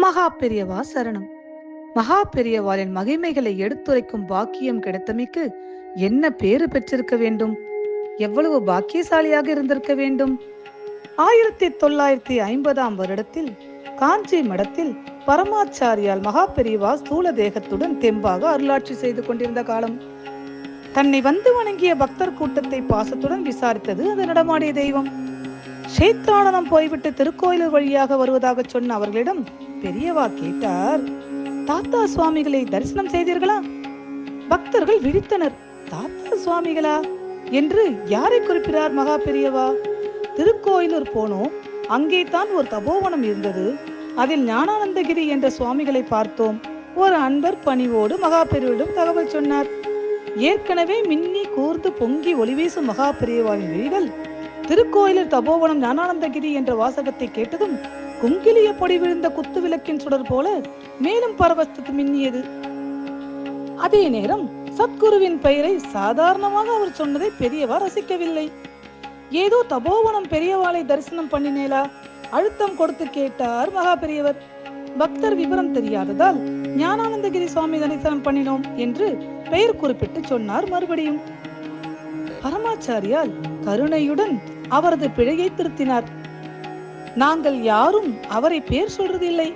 மகா பெரியவா சரணம். மகா பெரியவாளின் மகிமைகளை எடுத்துரைக்கும் பாக்கியம் கிடைத்தமைக்கு என்ன பேரு பெற்றிருக்க வேண்டும், எவ்வளவு பாக்கியசாலியாக இருந்திருக்க வேண்டும். 1950ஆம் வருடத்தில் காஞ்சி மடத்தில் பரமாச்சாரியால் மகா பெரியவா ஸ்தூல தேகத்துடன் தெம்பாக அருளாட்சி செய்து கொண்டிருந்த காலம். தன்னை வந்து வணங்கிய பக்தர் கூட்டத்தை பாசத்துடன் விசாரித்தது அந்த நடமாடிய தெய்வம். சேத்ராடனம் போய்விட்டு திருக்கோயிலூர் வழியாக வருவதாக சொன்ன அவர்களிடம் பெரியவா கேட்டார், தாத்தா சுவாமிகளை தரிசனம் செய்தீர்களா? பக்தர்கள் விழித்தனர். தாத்தா சுவாமிகளா என்று யாரை குறிப்பிடார் மகா பெரியவா? திருக்கோயிலூர் போனோம், அங்கே தான் ஒரு தபோவனம் இருந்தது, அதில் ஞானானந்தகிரி என்ற சுவாமிகளை பார்த்தோம். ஒரு அன்பர் பணிவோடு மகா பெரியவரிடம் தகவல் சொன்னார். ஏற்கனவே மின்னி கூர்ந்து பொங்கி ஒளிவீசும் மகா பெரியவாவின் விழிகள் திருக்கோயிலில் தபோவனம் ஞானானந்தகிரி என்ற வாசகத்தை கேட்டதும் குங்கிலிய பொடி விழுந்த குத்து விளக்கின் சுடர் போல மேலும் பரவஸ்து மின்னியது. அதே நேரம் சத்குருவின் பெயரை சாதாரணமாக அவர் சொன்னதை பெரியவா ரசிக்கவில்லை. ஏதோ தபோவனம் பெரியவாளை தரிசனம் பண்ணினேலா அழுத்தம் கொடுத்து கேட்டார் மகா பெரியவர். பக்தர் விவரம் தெரியாததால் ஞானானந்தகிரி சுவாமி தரிசனம் பண்ணினோம் என்று பெயர் குறிப்பிட்டு சொன்னார். மறுபடியும் பரமாச்சாரியால் கருணையுடன் அவரது பிழையை திருத்தினார். நாங்கள் யாரும் அவரை பேர் சொல்றது இல்லை,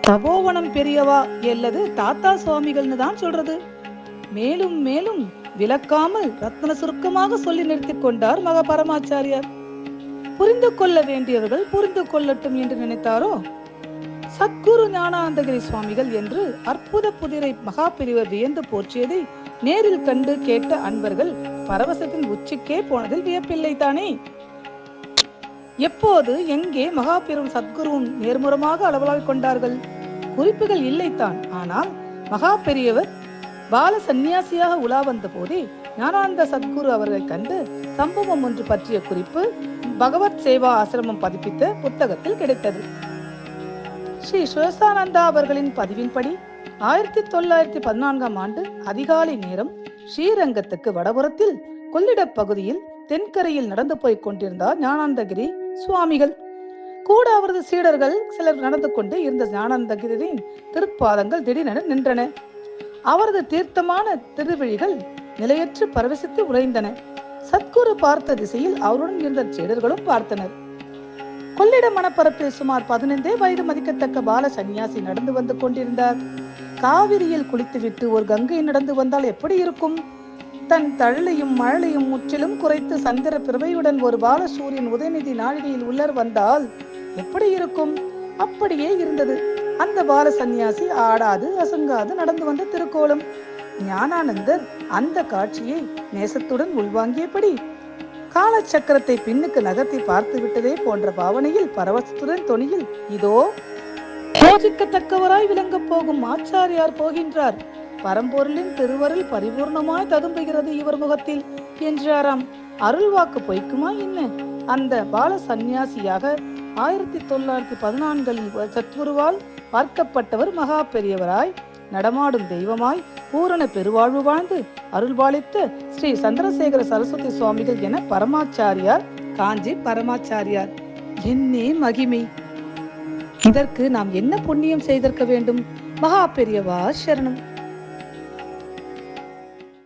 தபோவனம் பெரியவா அல்லது தாத்தா சுவாமிகள்னு தான் சொல்றது. மேலும் மேலும் விளக்காமல் ரத்ன சுருக்கமாக சொல்லி நிறுத்திக் கொண்டார் மகா பரமாச்சாரியார். புரிந்து கொள்ள வேண்டியவர்கள் புரிந்து கொள்ளட்டும் என்று நினைத்தாரோ? சத்குரு ஞானானந்தகிரி சுவாமிகள் என்று அற்புத புதிரை மகா பெரியவர் வியந்து போற்றியதை நேரில் கண்டு கேட்ட அன்பர்கள் பரவசத்தின் உச்சிக்கே போனதில் வியப்பில்லை தானே. எப்போது எங்கே மகா பெரும் சத்குருவும் நேர்முறமாக அளவலாவிக் கொண்டார்கள்? குறிப்புகள் இல்லைத்தான். ஆனால் மகா பெரியவர் பால சந்நியாசியாக உலா வந்த போதே ஞானானந்த சத்குரு அவர்களை கண்டு சம்பவம் ஒன்று பற்றிய குறிப்பு பகவத் சேவா ஆசிரமம் பதிப்பித்த புத்தகத்தில் கிடைத்தது. ஸ்ரீ சுவேசானந்தா அவர்களின் பதிவின்படி 1914ஆம் ஆண்டு அதிகாலை நேரம் ஸ்ரீரங்கத்துக்கு வடபுறத்தில் கொள்ளிடப் பகுதியில் தென்கரையில் நடந்து போய் கொண்டிருந்தார் ஞானானந்தகிரி சுவாமிகள். கூட அவரது சீடர்கள் சிலர் நடந்து கொண்டு இருந்த ஞானானந்தகிரியின் திருப்பாதங்கள் திடீரென நின்றன. அவரது தீர்த்தமான திருவிழிகள் நிலையற்று பரவசித்து உறைந்தன. சத்குரு பார்த்த திசையில் அவருடன் இருந்த சீடர்களும் பார்த்தனர். கொள்ளிட மணப்பரப்பில் சுமார் 15 வயது மதிக்கத்தக்க பால சன்னியாசி நடந்து வந்து கொண்டிருந்தார். காவிரியில் குளித்துவிட்டு ஒரு கங்கை நடந்து வந்தால் எப்படி இருக்கும்? தன் தழலையும் மழலையும் முற்றிலும் குறைத்து சந்திர பிரபையுடன் ஒரு பால சூரியன் உதயநிதி நாழிகையில் உள்ளர் வந்தால் எப்படி இருக்கும்? அப்படியே இருந்தது அந்த பால சன்னியாசி ஆடாது அசங்காது நடந்து வந்த திருக்கோலம். ஞானானந்தர் அந்த காட்சியை நேசத்துடன் உள்வாங்கியபடி காலச்சக்கரத்தை பின்னுக்கு நகர்த்தி பார்த்து விட்டதே போன்ற பாவனையில் பரவசத்துடன் தொனியில், இதோ யோசிக்கத்தக்கவராய் விளங்க போகும் ஆச்சாரியார் போகின்றார், பரம்பொருளின் திருவருள் பரிபூர்ணமாய் ததும்புகிறது இவர் முகத்தில் என்றாராம். அருள்வாக்கு பொய்க்குமா என்ன? அந்த பால சந்நியாசியாக 1914 சத்குருவால் பார்க்கப்பட்டவர் மகா பெரியவராய் நடமாடும் தெய்வமாய் பூரண பெருவாழ்வு வாழ்ந்து அருள்பாலித்த ஸ்ரீ சந்திரசேகர சரஸ்வதி சுவாமிகள் என பரமாச்சாரியார், காஞ்சி பரமாச்சாரியார். என்னே மகிமை! இதற்கு நாம் என்ன புண்ணியம் செய்திருக்க வேண்டும்? மகா பெரியவா சரணம்.